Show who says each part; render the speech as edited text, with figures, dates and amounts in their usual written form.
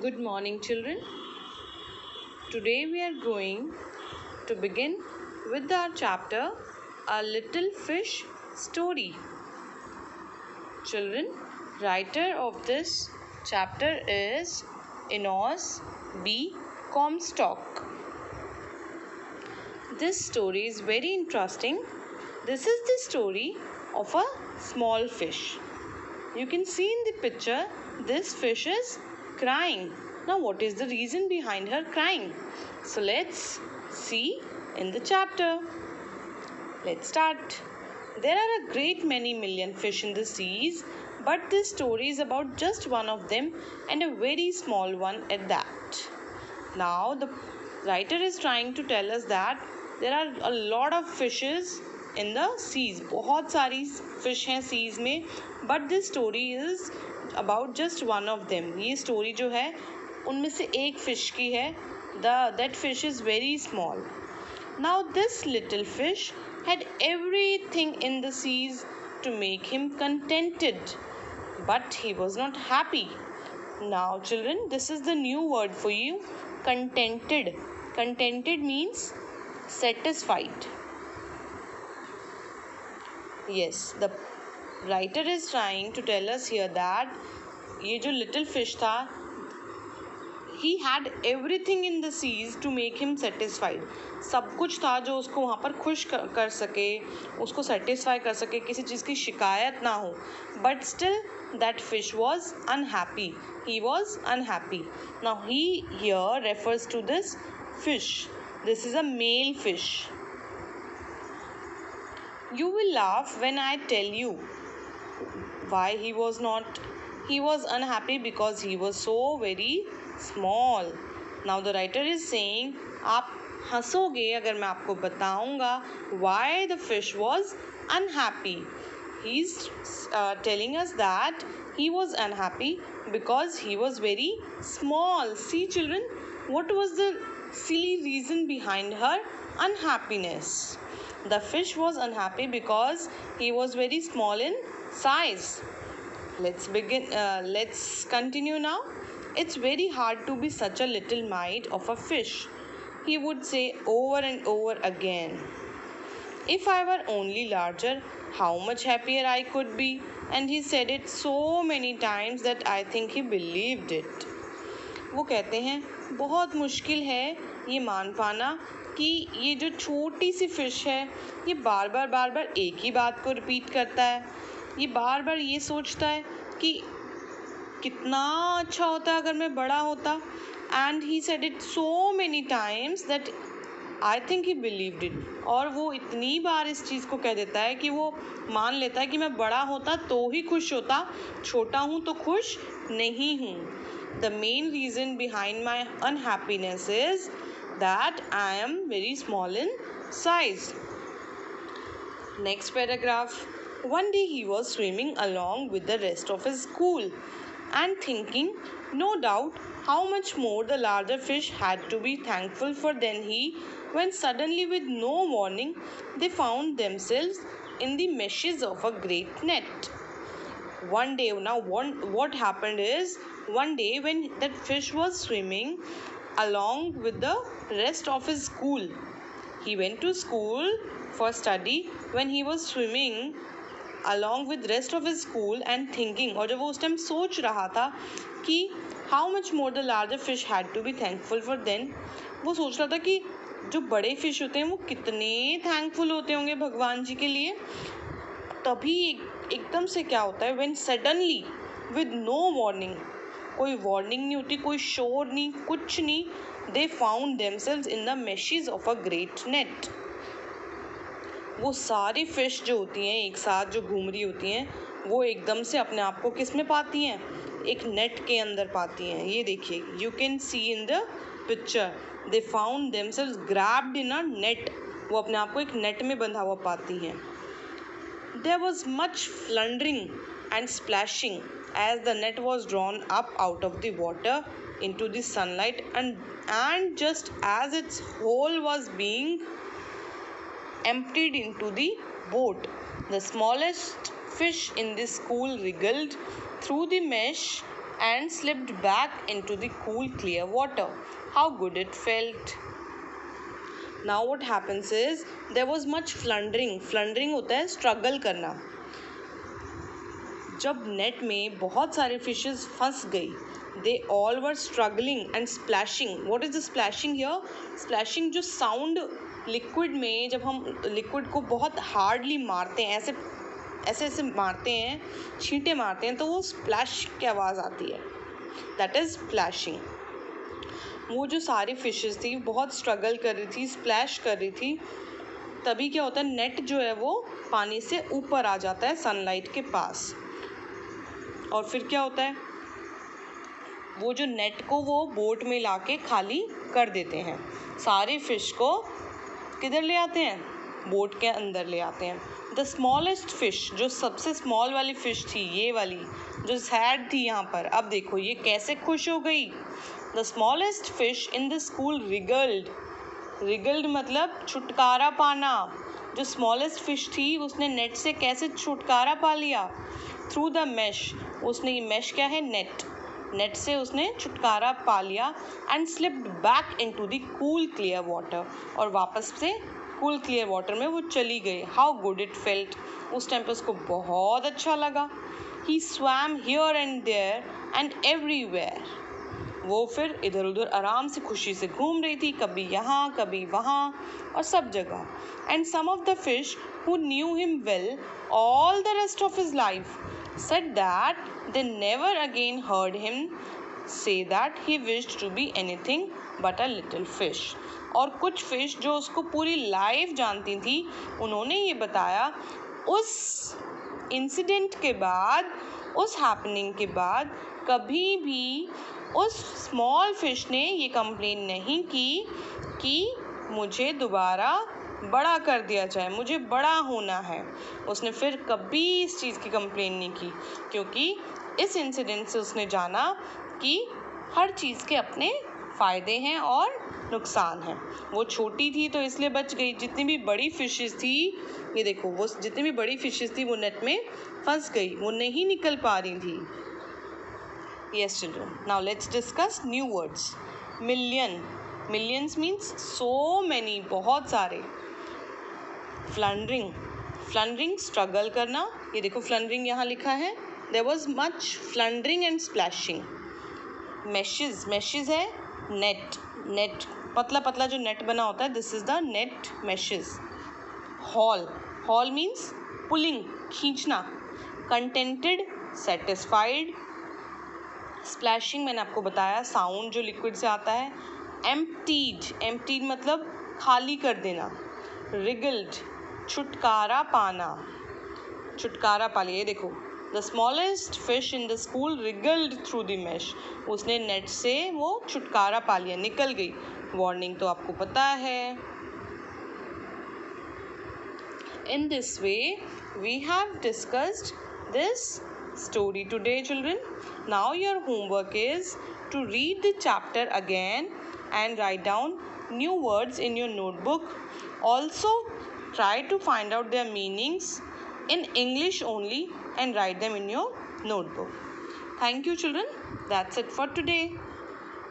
Speaker 1: Good morning, children. Today we are going to begin with our chapter, A Little Fish Story. Children, writer of this chapter is Enos B. Comstock. This story is very interesting. This is the story of a small fish. You can see in the picture, this fish is crying. Now, what is the reason behind her crying? So, let's see in the chapter. Let's start. There are a great many million fish in the seas, but this story is about just one of them and a very small one at that. Now, the writer is trying to tell us that there are a lot of fishes in the seas. बहुत सारी fish हैं seas में, but this story is about just one of them. ये story जो है उनमें से एक fish की है. That fish is very small. Now this little fish had everything in the seas to make him contented, but he was not happy. Now children, this is the new word for you, contented. Contented means satisfied. Yes, the writer is trying to tell us here that ये जो little fish था, he had everything in the seas to make him satisfied. सब कुछ था जो उसको वहाँ पर खुश कर सके, उसको satisfy कर सके, किसी चीज़ की शिकायत ना हो. But still that fish was unhappy. He was unhappy. Now he here refers to this fish. This is a male fish. You will laugh when I tell you why he was unhappy because he was so very small. Now the writer is saying, आप हंसोगे अगर मैं आपको बताऊंगा why the fish was unhappy. He's telling us that he was unhappy because he was very small. See children, what was the silly reason behind her unhappiness? The fish was unhappy because he was very small in size. Let's continue now. It's very hard to be such a little mite of a fish, he would say over and over again. If I were only larger, how much happier I could be. And he said it so many times that I think he believed it. वो कहते हैं बहुत मुश्किल है ये मान पाना कि ये जो छोटी सी फिश है ये बार बार एक ही बात को रिपीट करता है. ये बार बार ये सोचता है कि कितना अच्छा होता अगर मैं बड़ा होता. And he said it so many times that I think he believed it. और वो इतनी बार इस चीज़ को कह देता है कि वो मान लेता है कि मैं बड़ा होता तो ही खुश होता, छोटा हूँ तो खुश नहीं हूँ. The main reason behind my unhappiness is that I am very small in size. Next paragraph. One day he was swimming along with the rest of his school and thinking, no doubt, how much more the larger fish had to be thankful for than he, when suddenly with no warning they found themselves in the meshes of a great net. One day, what happened is, one day when that fish was swimming along with the rest of his school, he went to school for study. When he was swimming along with rest of his school and thinking, और जब वो उस time सोच रहा था कि how much more the larger fish had to be thankful for then, वो सोच रहा था कि जो बड़े फिश होते हैं वो कितने थैंकफुल होते होंगे भगवान जी के लिए. तभी एकदम से क्या होता है, when suddenly with no warning, कोई वार्निंग नहीं होती, कोई शोर नहीं, कुछ नहीं, they found themselves in the meshes of a great net. वो सारी फिश जो होती हैं एक साथ जो घूम रही होती हैं वो एकदम से अपने आप को किस में पाती हैं, एक नेट के अंदर पाती हैं. ये देखिए, you can see in the picture, they found themselves grabbed in a net. वो अपने आप को एक नेट में बंधा हुआ पाती हैं. There was much floundering and splashing as the net was drawn up out of the water into the sunlight, and just as its whole was being emptied into the boat, the smallest fish in the school wriggled through the mesh and slipped back into the cool, clear water. How good it felt. Now what happens is there was much floundering. Floundering होता है struggle करना. जब net में बहुत सारे fishes फंस गई, they all were struggling and splashing. What is the splashing here? Splashing जो sound लिक्विड में, जब हम लिक्विड को बहुत हार्डली मारते हैं, ऐसे मारते हैं, छींटे मारते हैं, तो वो स्प्लैश की आवाज़ आती है. That is splashing. वो जो सारी फिशेस थी बहुत स्ट्रगल कर रही थी, स्प्लैश कर रही थी. तभी क्या होता है, नेट जो है वो पानी से ऊपर आ जाता है सनलाइट के पास. और फिर क्या होता है, वो जो नेट को वो बोट में लाके खाली कर देते हैं. सारे फिश को किधर ले आते हैं, बोट के अंदर ले आते हैं. द स्मॉलेस्ट फिश, जो सबसे स्मॉल वाली फिश थी, ये वाली जो सैड थी यहाँ पर, अब देखो ये कैसे खुश हो गई. The smallest fish in the school रिगल्ड. रिगल्ड मतलब छुटकारा पाना. जो स्मॉलेस्ट फिश थी उसने नेट से कैसे छुटकारा पा लिया, थ्रू द मैश. उसने, ये मैश क्या है, नेट. नेट से उसने छुटकारा पा लिया. And slipped back into the cool clear water. और वापस से कूल क्लियर वाटर में वो चली गई. How good it felt. उस टाइम पे उसको बहुत अच्छा लगा. He swam here and there and everywhere. वो फिर इधर उधर आराम से खुशी से घूम रही थी, कभी यहाँ कभी वहाँ और सब जगह. And some of the fish who knew him well all the rest of his life said that they never again heard him say that he wished to be anything but a little fish. और कुछ fish जो उसको पूरी life जानती थी, उन्होंने ये बताया उस इंसिडेंट के बाद, उस हैपनिंग के बाद कभी भी उस स्मॉल फिश ने ये कंप्लेन नहीं की कि मुझे दोबारा बड़ा कर दिया जाए, मुझे बड़ा होना है. उसने फिर कभी इस चीज़ की कंप्लेन नहीं की, क्योंकि इस इंसिडेंट से उसने जाना कि हर चीज़ के अपने फ़ायदे हैं और नुकसान हैं. वो छोटी थी तो इसलिए बच गई. जितनी भी बड़ी फिशेस थी, ये देखो, वो जितनी भी बड़ी फिशेस थी वो नेट में फंस गई, वो नहीं निकल पा रही थी. Yes children, now let's discuss new words. Million. Millions means so many, बहुत सारे. फ्लंडरिंग. फ्लंडरिंग स्ट्रगल करना. ये देखो फ्लंडरिंग यहाँ लिखा है. There was much floundering and splashing. Meshes. Meshes है नेट. नेट पतला पतला जो नेट बना होता है, this is the net meshes. Haul. Haul means pulling, खींचना. Contented, satisfied. स्प्लैशिंग मैंने आपको बताया, साउंड जो लिक्विड से आता है. एम्प्टीड. एम्प्टीड मतलब खाली कर देना. रिगल्ड, छुटकारा पाना. छुटकारा पा लिया. देखो, the smallest fish in the school रिगल्ड through the mash. उसने नेट से वो छुटकारा पा लिया, निकल गई. वार्निंग तो आपको पता है. In this way we have discussed this story today children. Now your homework is to read the chapter again and write down new words in your notebook. Also try to find out their meanings in English only and write them in your notebook. Thank you children. That's it for today.